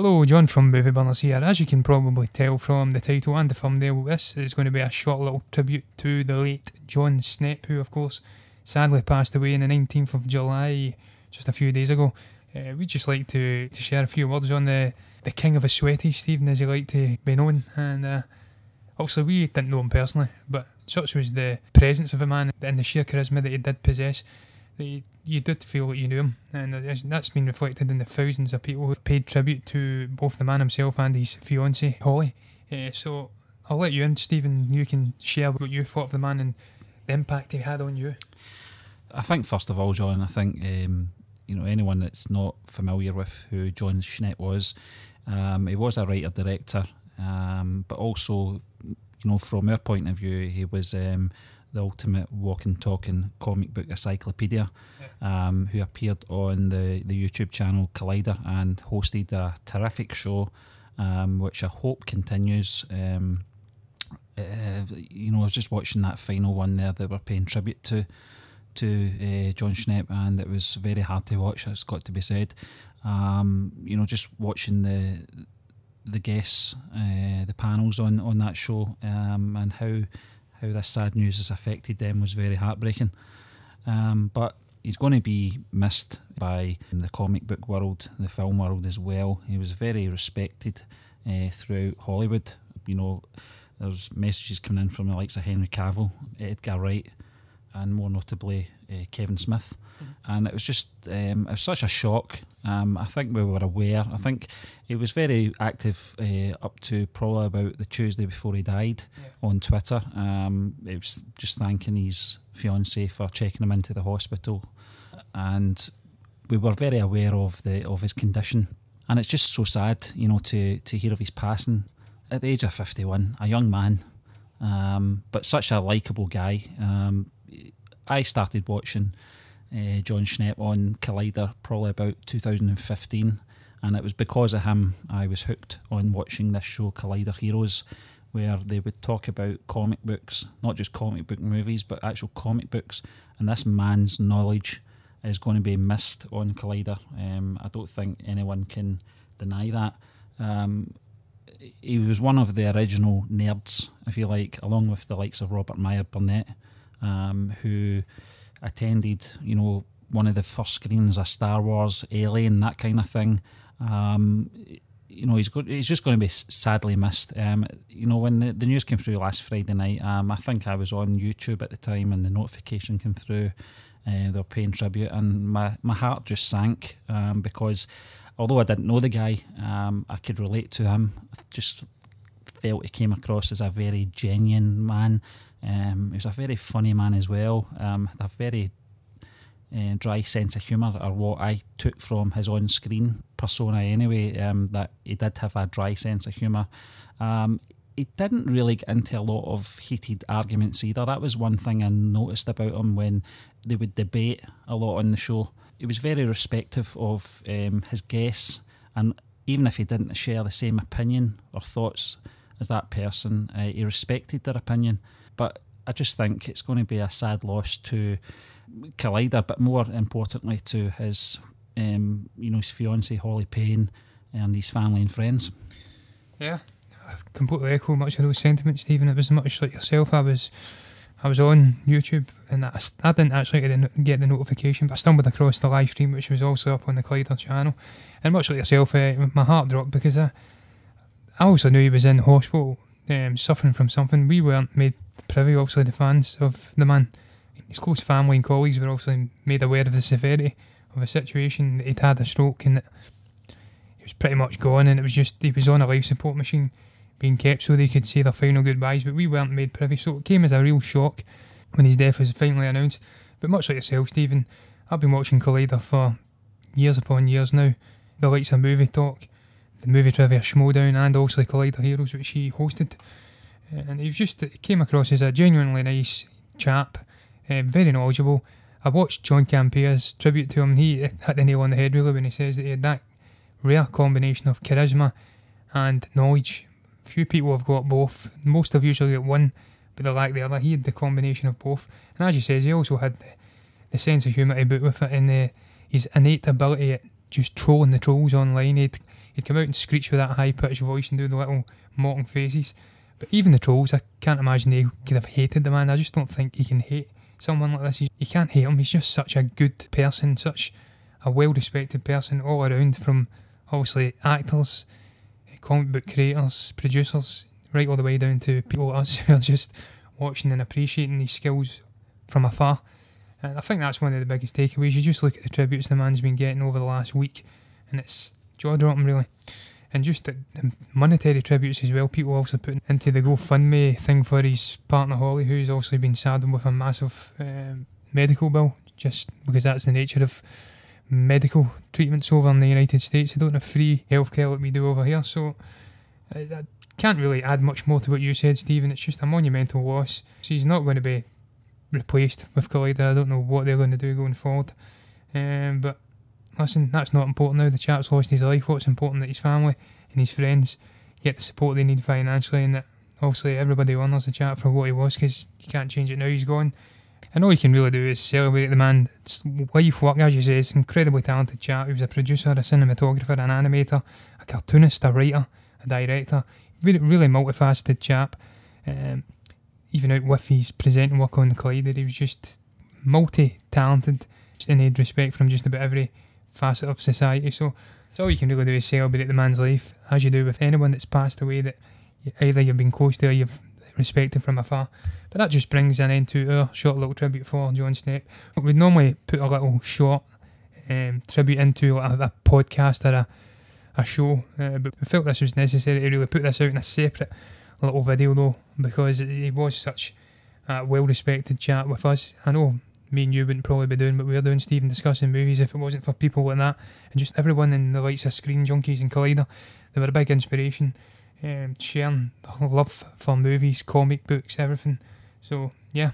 Hello, John from Movie Burners here. As you can probably tell from the title and the thumbnail, this is going to be a short little tribute to the late Jon Schnepp, who of course sadly passed away on the 19th of July, just a few days ago. We'd just like to share a few words on the king of the sweaties, Stephen, as he liked to be known. And obviously we didn't know him personally, but such was the presence of the man and the sheer charisma that he did possess, that you did feel like you knew him, and that's been reflected in the thousands of people who've paid tribute to both the man himself and his fiancée, Holly. So I'll let you in, Stephen. You can share what you thought of the man and the impact he had on you. I think first of all, John, I think anyone that's not familiar with who Jon Schnepp was, he was a writer-director, but also, from our point of view, he was the ultimate walking, talking comic book encyclopedia, who appeared on the YouTube channel Collider and hosted a terrific show, which I hope continues. I was just watching that final one there that we're paying tribute to Jon Schnepp, and it was very hard to watch, it's got to be said. Just watching the guests, the panels on that show, and how this sad news has affected them was very heartbreaking. But he's going to be missed by the comic book world, the film world as well. He was very respected throughout Hollywood. There's messages coming in from the likes of Henry Cavill, Edgar Wright, and more notably Kevin Smith. And it was just it was such a shock. I think we were aware. I think he was very active up to probably about the Tuesday before he died on Twitter. It was just thanking his fiancée for checking him into the hospital, and we were very aware of his condition. And it's just so sad, to hear of his passing at the age of 51, a young man, but such a likeable guy. I started watching Jon Schnepp on Collider probably about 2015, and it was because of him I was hooked on watching this show Collider Heroes, where they would talk about comic books, not just comic book movies, but actual comic books, and this man's knowledge is going to be missed on Collider. I don't think anyone can deny that. He was one of the original nerds, if you like, along with the likes of Robert Meyer Burnett, who attended, one of the first screenings of Star Wars, Alien, that kind of thing. He's just going to be sadly missed. When the news came through last Friday night, I think I was on YouTube at the time, and the notification came through. They were paying tribute, and my heart just sank, because although I didn't know the guy, I could relate to him. I just felt he came across as a very genuine man. He was a very funny man as well, a very dry sense of humour, or what I took from his on-screen persona anyway, that he did have a dry sense of humour. He didn't really get into a lot of heated arguments either. That was one thing I noticed about him when they would debate a lot on the show. He was very respectful of his guests, and even if he didn't share the same opinion or thoughts as that person, he respected their opinion. But I just think it's going to be a sad loss to Collider, but more importantly to his, his fiancée Holly Payne and his family and friends. Yeah, I completely echo much of those sentiments, Stephen. It was much like yourself. I was on YouTube, and I didn't actually get the notification, but I stumbled across the live stream, which was also up on the Collider channel. And much like yourself, my heart dropped, because I also knew he was in hospital, suffering from something. We weren't made privy, obviously, the fans of the man. His close family and colleagues were obviously made aware of the severity of the situation. He'd had a stroke, and he was pretty much gone, and he was on a life support machine being kept so they could say their final goodbyes, but we weren't made privy, so it came as a real shock when his death was finally announced. But much like yourself, Stephen, I've been watching Collider for years upon years now. The likes of Movie Talk, the Movie Trivia Schmodown, and also Collider Heroes, which he hosted. And it came across as a genuinely nice chap, very knowledgeable. I watched John Campea's tribute to him, and he hit the nail on the head really when he says that he had that rare combination of charisma and knowledge. Few people have got both. Most have usually got one, but they lack the other. He had the combination of both. And as he says, he also had the sense of humour to boot with it, and his innate ability at just trolling the trolls online. He'd come out and screech with that high-pitched voice and do the little mocking faces. But even the trolls, I can't imagine they could have hated the man. I just don't think you can hate someone like this. You can't hate him. He's just such a good person, such a well-respected person all around, from obviously actors, comic book creators, producers, right all the way down to people like us who are just watching and appreciating these skills from afar. And I think that's one of the biggest takeaways. You just look at the tributes the man's been getting over the last week, and it's jaw-dropping, really. And just the monetary tributes as well. People also putting into the GoFundMe thing for his partner Holly, who's obviously been saddled with a massive medical bill, just because that's the nature of medical treatments over in the United States. They don't have free healthcare like we do over here. So I can't really add much more to what you said, Stephen. It's just a monumental loss. So he's not going to be replaced with Collider. I don't know what they're going to do going forward. But listen, that's not important now. The chap's lost his life. What's important that his family and his friends get the support they need financially, and that obviously everybody honours the chap for what he was, because you can't change it now. He's gone. And all you can really do is celebrate the man. It's life work, as you say. It's an incredibly talented chap. He was a producer, a cinematographer, an animator, a cartoonist, a writer, a director. Really multifaceted chap. Even out with his presenting work on the Collider, he was just multi-talented, and he had respect from just about every facet of society. So all you can really do is celebrate the man's life, as you do with anyone that's passed away that either you've been close to or you've respected from afar. But that just brings an end to our short little tribute for Jon Schnepp. We'd normally put a little short tribute into a podcast or a show, but we felt this was necessary to really put this out in a separate little video though, because he was such a well-respected chap with us. I know me and you wouldn't probably be doing what we're doing, Stephen, discussing movies, if it wasn't for people like that, and just everyone in the likes of Screen Junkies and Collider. They were a big inspiration, sharing their love for movies, comic books, everything. So yeah,